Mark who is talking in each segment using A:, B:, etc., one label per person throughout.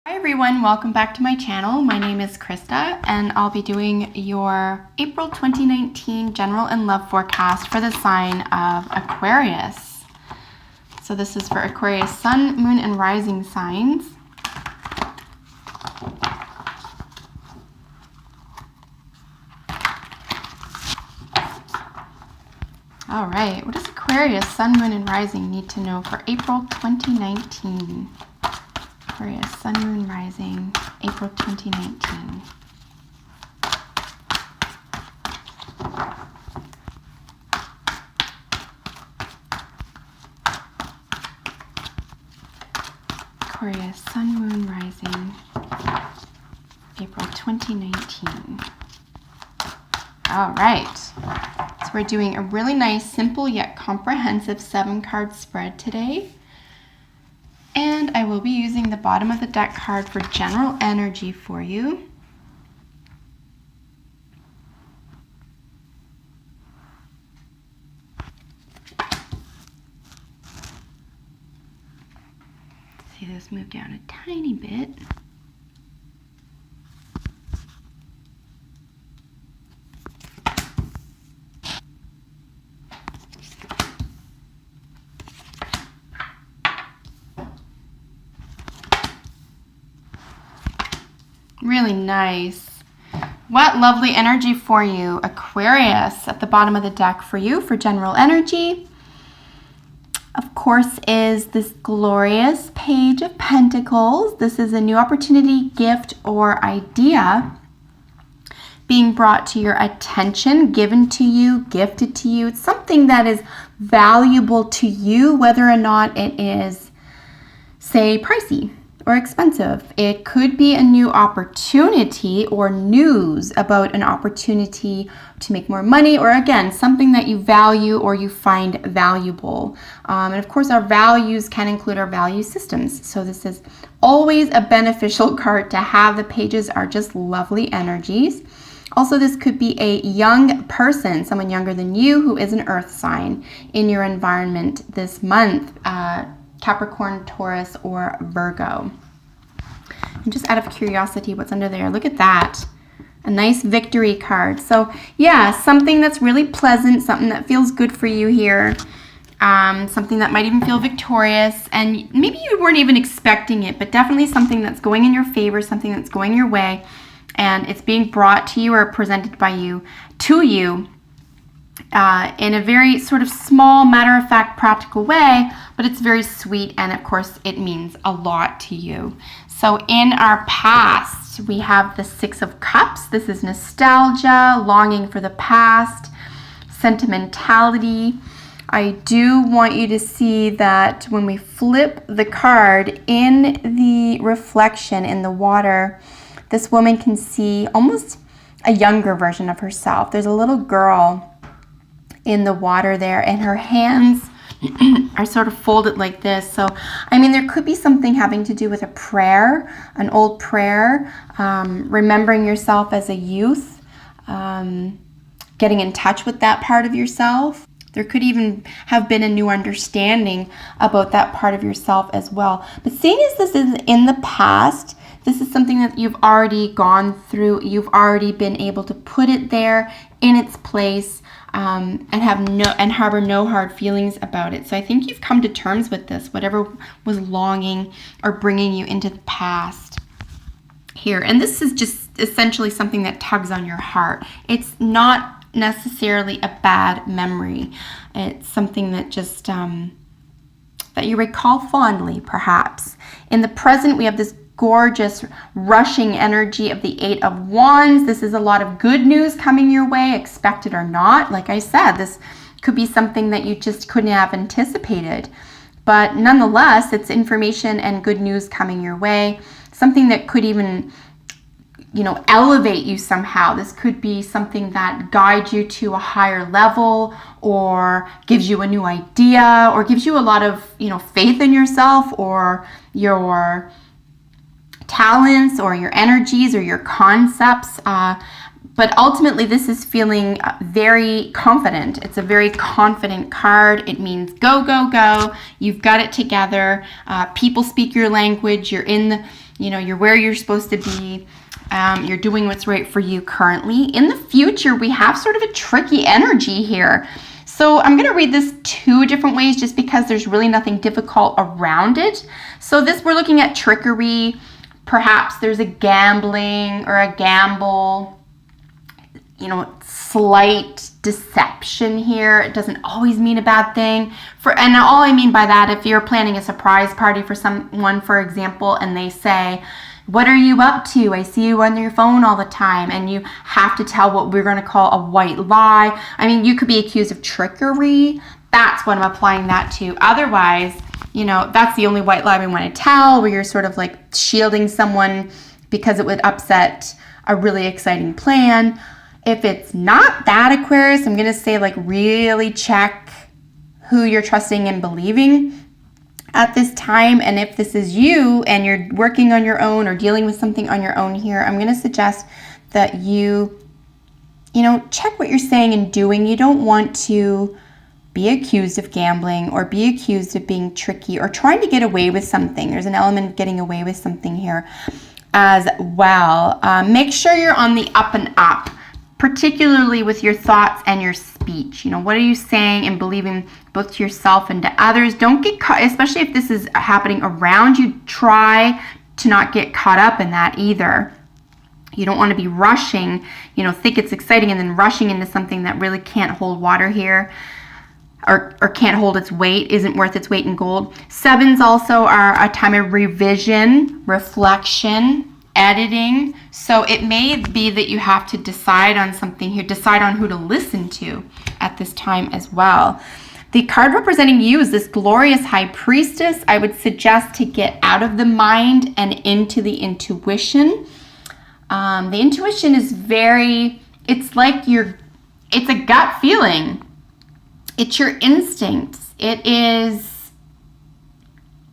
A: Hi everyone, welcome back to my channel. My name is Krista and I'll be doing your April 2019 general and love forecast for the sign of Aquarius. So this is for Aquarius sun, moon, and rising signs. All right, what does Aquarius sun, moon, and rising need to know for April 2019? Aquarius, sun, moon, rising, April 2019. Aquarius, sun, moon, rising, April 2019. All right, so we're doing a really nice, simple yet comprehensive 7-card spread today. And I will be using the bottom of the deck card for general energy for you. See this move down a tiny bit. Really nice. What lovely energy for you, Aquarius, at the bottom of the deck for you for general energy. Of course, is this glorious Page of Pentacles. This is a new opportunity, gift, or idea being brought to your attention, given to you, gifted to you. It's something that is valuable to you, whether or not it is, say, pricey or expensive. It could be a new opportunity or news about an opportunity to make more money, or again, something that you value or you find valuable. And of course, our values can include our value systems. So this is always a beneficial card to have. The pages are just lovely energies. Also, this could be a young person, someone younger than you who is an earth sign in your environment this month. Capricorn, Taurus, or Virgo. And just out of curiosity, what's under there? Look at that. A nice victory card. So yeah, something that's really pleasant, something that feels good for you here. Something that might even feel victorious. And maybe you weren't even expecting it, but definitely something that's going in your favor, something that's going your way. And it's being brought to you or presented by you to you in a very sort of small, matter-of-fact, practical way, but it's very sweet, and of course it means a lot to you. So in our past, we have the 6 of Cups. This is nostalgia, longing for the past, sentimentality. I do want you to see that when we flip the card in the reflection in the water, this woman can see almost a younger version of herself. There's a little girl in the water there, and her hands are sort of folded like this. So, I mean, there could be something having to do with a prayer, an old prayer, remembering yourself as a youth, getting in touch with that part of yourself. There could even have been a new understanding about that part of yourself as well. But seeing as this is in the past, this is something that you've already gone through. You've already been able to put it there in its place, and harbor no hard feelings about it. So I think you've come to terms with this, whatever was longing or bringing you into the past here. And this is just essentially something that tugs on your heart. It's not necessarily a bad memory. It's something that just that you recall fondly, perhaps. In the present, we have this gorgeous rushing energy of the 8 of Wands. This is a lot of good news coming your way, expected or not. Like I said, this could be something that you just couldn't have anticipated. But nonetheless, it's information and good news coming your way. Something that could even, elevate you somehow. This could be something that guides you to a higher level, or gives you a new idea, or gives you a lot of, faith in yourself, or your talents, or your energies, or your concepts. But ultimately, this is feeling very confident. It's a very confident card. It means go, go, go. You've got it together. People speak your language. You're in You're where you're supposed to be. You're doing what's right for you currently. In the future, we have sort of a tricky energy here. So I'm going to read this 2 different ways just because there's really nothing difficult around it. So we're looking at trickery. Perhaps there's a gambling or a gamble, slight deception here. It doesn't always mean a bad thing. And all I mean by that, if you're planning a surprise party for someone, for example, and they say, "What are you up to? I see you on your phone all the time," and you have to tell what we're going to call a white lie. I mean, you could be accused of trickery. That's what I'm applying that to. Otherwise, that's the only white lie we want to tell, where you're sort of like shielding someone because it would upset a really exciting plan. If it's not that, Aquarius, I'm going to say really check who you're trusting and believing at this time. And if this is you and you're working on your own or dealing with something on your own here, I'm going to suggest that you check what you're saying and doing. You don't want to be accused of gambling or be accused of being tricky or trying to get away with something. There's an element of getting away with something here as well. Make sure you're on the up and up, particularly with your thoughts and your speech. What are you saying and believing both to yourself and to others? Don't get caught, especially if this is happening around you. Try to not get caught up in that either. You don't want to be rushing, think it's exciting and then rushing into something that really can't hold water here or can't hold its weight, isn't worth its weight in gold. 7s also are a time of revision, reflection, editing. So it may be that you have to decide on something here, decide on who to listen to at this time as well. The card representing you is this glorious High Priestess. I would suggest to get out of the mind and into the intuition. The intuition is it's a gut feeling. It's your instincts. It is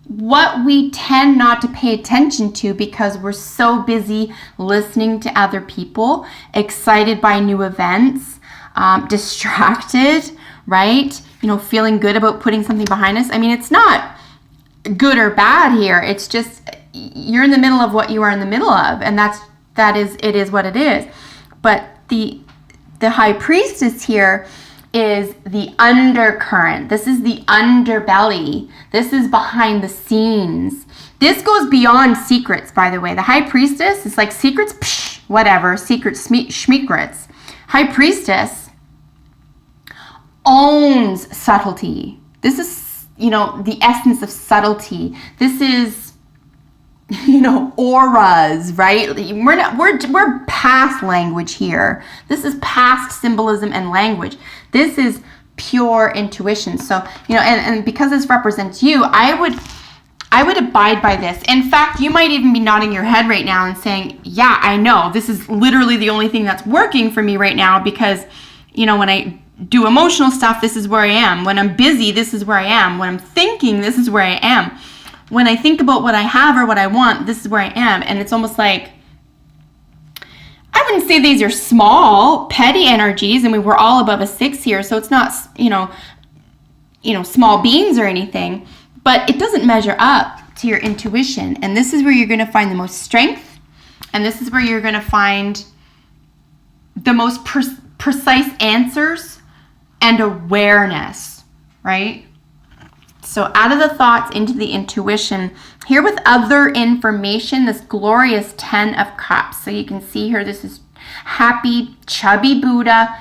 A: what we tend not to pay attention to because we're so busy listening to other people, excited by new events, distracted, right? Feeling good about putting something behind us. I mean, it's not good or bad here. It's just you're in the middle of what you are in the middle of, and it is what it is. But the High Priestess here is the undercurrent. This is the underbelly. This is behind the scenes. This goes beyond secrets, by the way. The High Priestess is like secrets, whatever, secrets, schmeekrits. High Priestess owns subtlety. This is, the essence of subtlety. This is, auras, right? We're past language here. This is past symbolism and language. This is pure intuition. So, and because this represents you, I would abide by this. In fact, you might even be nodding your head right now and saying, yeah, I know. This is literally the only thing that's working for me right now because, when I do emotional stuff, this is where I am. When I'm busy, this is where I am. When I'm thinking, this is where I am. When I think about what I have or what I want, this is where I am. And it's almost like, I wouldn't say these are small, petty energies. I mean, we're all above a 6 here, so it's not, small beings or anything. But it doesn't measure up to your intuition. And this is where you're going to find the most strength. And this is where you're going to find the most precise answers and awareness, right? So out of the thoughts into the intuition. Here with other information, this glorious 10 of Cups. So you can see here, this is happy, chubby Buddha.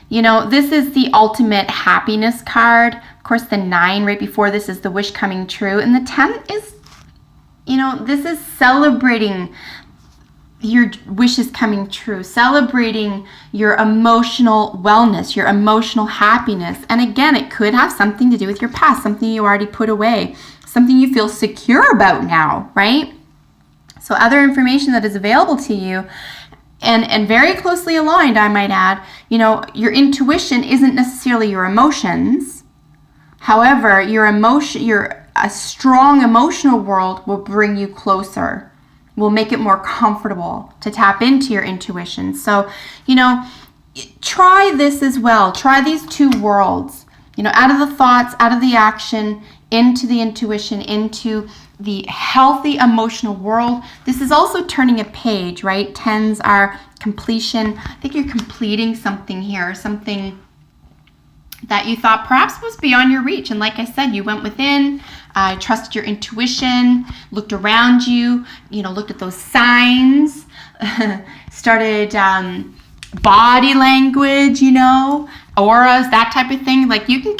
A: This is the ultimate happiness card. Of course, the 9 right before this is the wish coming true. And the 10 is, this is celebrating your wishes coming true, celebrating your emotional wellness, your emotional happiness. And again, it could have something to do with your past, something you already put away, something you feel secure about now, right? So other information that is available to you and very closely aligned, I might add, your intuition isn't necessarily your emotions. However, a strong emotional world will bring you closer, will make it more comfortable to tap into your intuition. So, try this as well. Try these 2 worlds, out of the thoughts, out of the action, into the intuition, into the healthy emotional world. This is also turning a page, right? 10s are completion. I think you're completing something here, something that you thought perhaps was beyond your reach. And like I said, you went within, trusted your intuition, looked around you, looked at those signs, started body language, auras, that type of thing. Like you can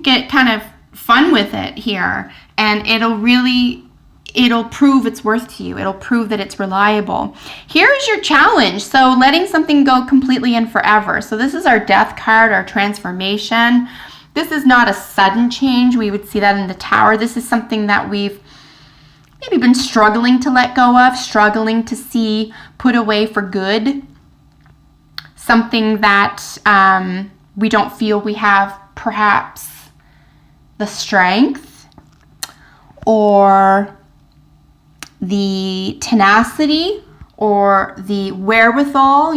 A: get kind of fun with it here, and it'll prove its worth to you. It'll prove that it's reliable. Here is your challenge. So letting something go completely and forever. So this is our death card, our transformation. This is not a sudden change. We would see that in the Tower. This is something that we've maybe been struggling to let go of, struggling to see put away for good. Something that we don't feel we have perhaps the strength or the tenacity or the wherewithal,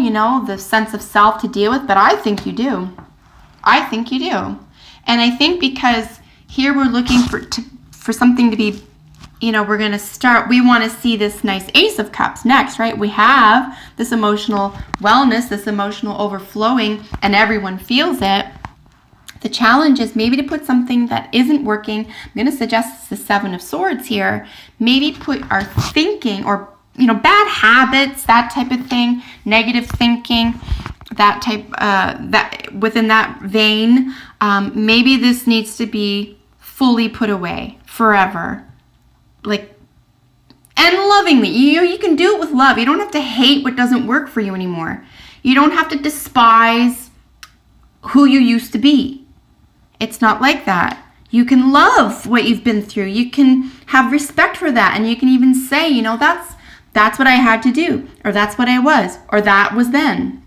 A: the sense of self to deal with, but I think you do. I think you do. And I think because here we're looking for something to be, we're going to start, we want to see this nice Ace of Cups next, right? We have this emotional wellness, this emotional overflowing, and everyone feels it. The challenge is maybe to put something that isn't working. I'm going to suggest the Seven of Swords here. Maybe put our thinking or, bad habits, that type of thing, negative thinking, that type, that within that vein. Maybe this needs to be fully put away forever. And lovingly. You can do it with love. You don't have to hate what doesn't work for you anymore. You don't have to despise who you used to be. It's not like that. You can love what you've been through. You can have respect for that. And you can even say, that's what I had to do. Or that's what I was. Or that was then.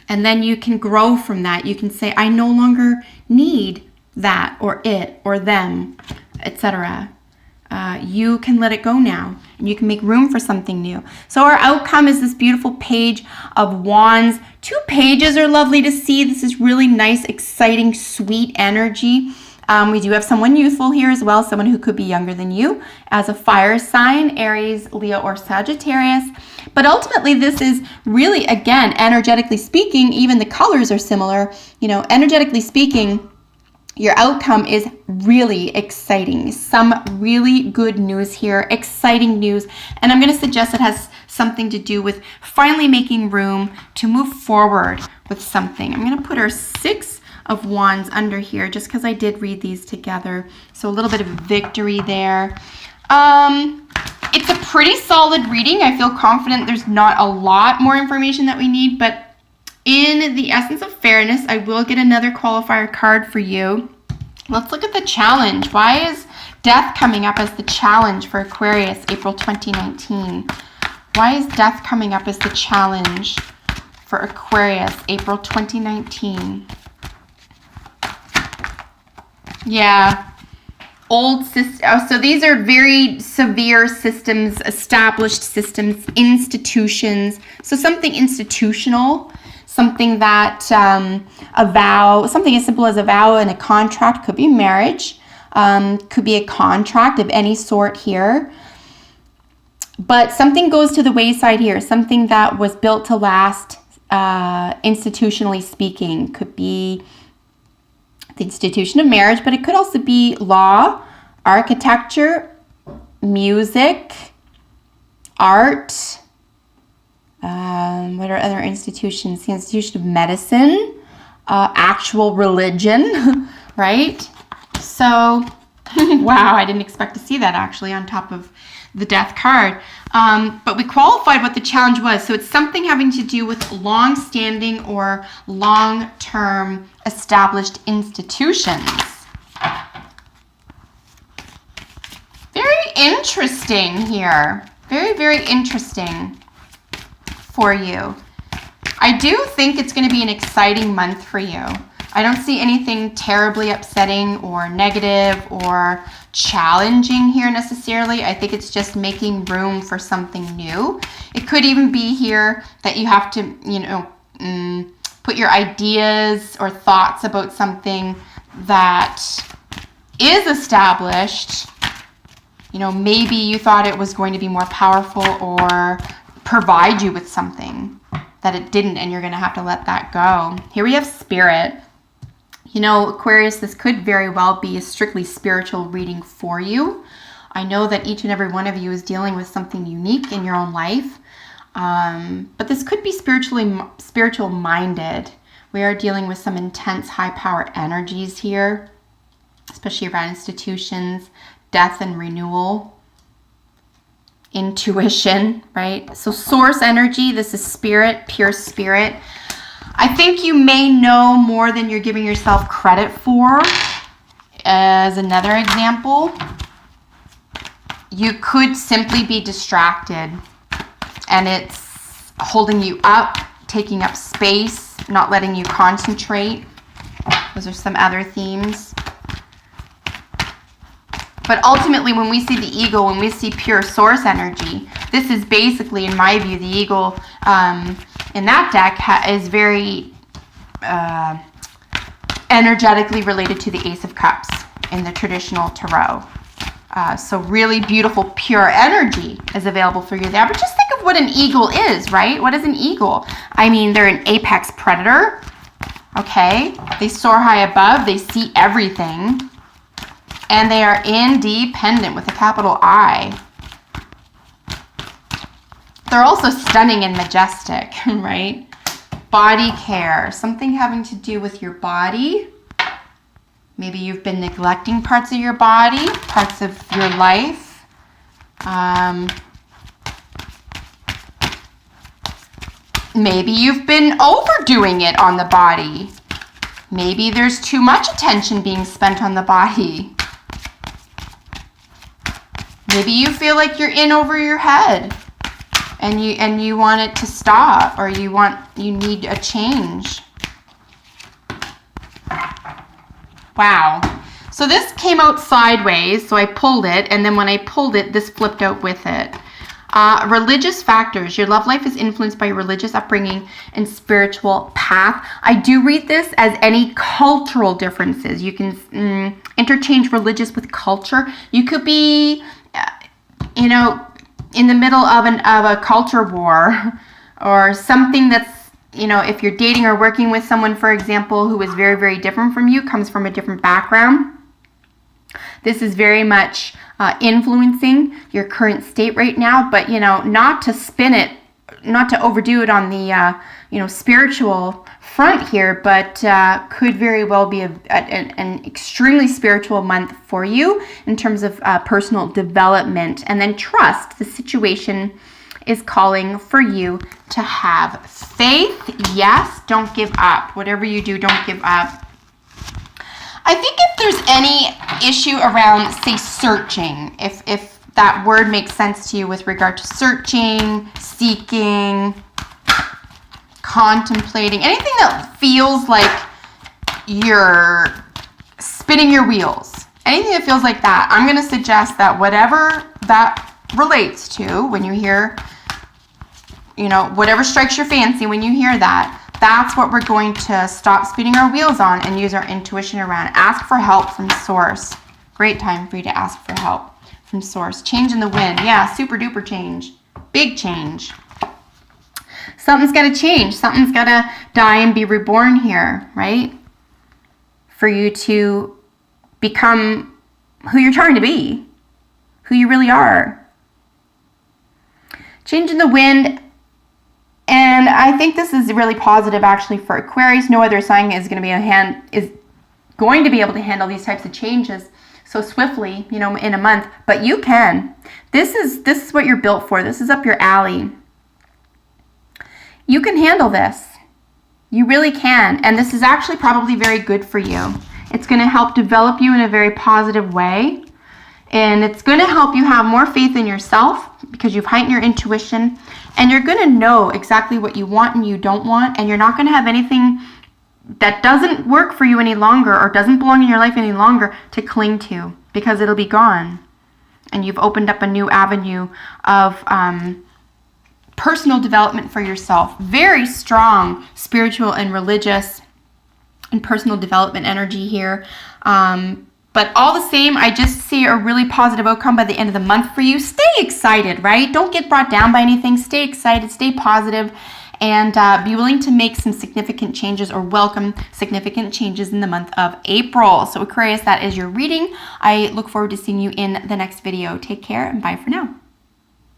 A: And then you can grow from that. You can say, I no longer need that or it or them, etc. You can let it go now, and you can make room for something new. So our outcome is this beautiful Page of Wands. 2 pages are lovely to see. This is really nice, exciting, sweet energy. We do have someone youthful here as well, someone who could be younger than you, as a fire sign, Aries, Leo, or Sagittarius. But ultimately, this is really, again, energetically speaking, even the colors are similar. Energetically speaking, your outcome is really exciting. Some really good news here, exciting news. And I'm going to suggest it has something to do with finally making room to move forward with something. I'm going to put our 6 of Wands under here just because I did read these together. So a little bit of victory there. It's a pretty solid reading. I feel confident there's not a lot more information that we need, but in the essence of fairness, I will get another qualifier card for you. Let's look at the challenge. Why is death coming up as the challenge for Aquarius, April 2019? Why is death coming up as the challenge for Aquarius, April 2019? Yeah. Old systems. Oh, so these are very severe systems, established systems, institutions. So something institutional. Something that something as simple as a vow and a contract, could be marriage, could be a contract of any sort here. But something goes to the wayside here, something that was built to last, institutionally speaking. Could be the institution of marriage, but it could also be law, architecture, music, art. What are other institutions? The institution of medicine, actual religion, right? So, wow, I didn't expect to see that actually on top of the death card. But we qualified what the challenge was. So it's something having to do with long-standing or long-term established institutions. Very interesting here. Very, very interesting for you. I do think it's going to be an exciting month for you. I don't see anything terribly upsetting or negative or challenging here necessarily. I think it's just making room for something new. It could even be here that you have to, put your ideas or thoughts about something that is established, You know, maybe you thought it was going to be more powerful or provide you with something that it didn't, and you're going to have to let that go. Here we have Spirit. You know, Aquarius, this could very well be a strictly spiritual reading for you. I know that each and every one of you is dealing with something unique in your own life, but this could be spiritual minded. We are dealing with some intense high power energies here, especially around institutions, death and renewal, intuition, right? So source energy, this is spirit, pure spirit. I think you may know more than you're giving yourself credit for. As another example, you could simply be distracted and it's holding you up, taking up space, not letting you concentrate. Those are some other themes. But ultimately, when we see the eagle, when we see pure source energy, this is basically, in my view, the eagle in that deck is very energetically related to the Ace of Cups in the traditional tarot. So really beautiful, pure energy is available for you there. But just think of what an eagle is, right? What is an eagle? I mean, they're an apex predator, okay? They soar high above. They see everything. And they are independent with a capital I. They're also stunning and majestic, right? Body care, something having to do with your body. Maybe you've been neglecting parts of your body, parts of your life. Maybe you've been overdoing it on the body. Maybe there's too much attention being spent on the body. Maybe you feel like you're in over your head and you want it to stop, or you need a change. Wow. So this came out sideways, so I pulled it, and then when I pulled it, this flipped out with it. Religious factors. Your love life is influenced by your religious upbringing and spiritual path. I do read this as any cultural differences. You can interchange religious with culture. You could be, you know, in the middle of a culture war, or something that's, you know, if you're dating or working with someone, for example, who is very, very different from you, comes from a different background. This is very much influencing your current state right now, but, you know, not to spin it, not to overdo it on the, you know, spiritual front here, but could very well be an extremely spiritual month for you in terms of personal development. And then trust. The situation is calling for you to have faith. Yes, don't give up. Whatever you do, don't give up. I think if there's any issue around, say, searching, if that word makes sense to you with regard to searching, seeking, contemplating, anything that feels like you're spinning your wheels, anything that feels like that, I'm going to suggest that whatever that relates to, when you hear, you know, whatever strikes your fancy when you hear that, that's what we're going to stop spinning our wheels on and use our intuition around. Ask for help from source. Great time for you to ask for help from source. Change in the wind. Yeah, super duper change. Big change. Something's got to change. Something's got to die and be reborn here, right? For you to become who you're trying to be, who you really are. Change in the wind. And I think this is really positive actually for Aquarius. No other sign is going to be able to handle these types of changes so swiftly, you know, in a month. But you can. This is what you're built for. This is up your alley. You can handle this. You really can. And this is actually probably very good for you. It's going to help develop you in a very positive way. And it's going to help you have more faith in yourself because you've heightened your intuition. And you're going to know exactly what you want and you don't want. And you're not going to have anything that doesn't work for you any longer or doesn't belong in your life any longer to cling to, because it'll be gone. And you've opened up a new avenue of personal development for yourself. Very strong spiritual and religious and personal development energy here. But But all the same, I just see a really positive outcome by the end of the month for you. Stay excited, right? Don't get brought down by anything. Stay excited, stay positive, and be willing to make some significant changes or welcome significant changes in the month of April. So Aquarius, that is your reading. I look forward to seeing you in the next video. Take care and bye for now.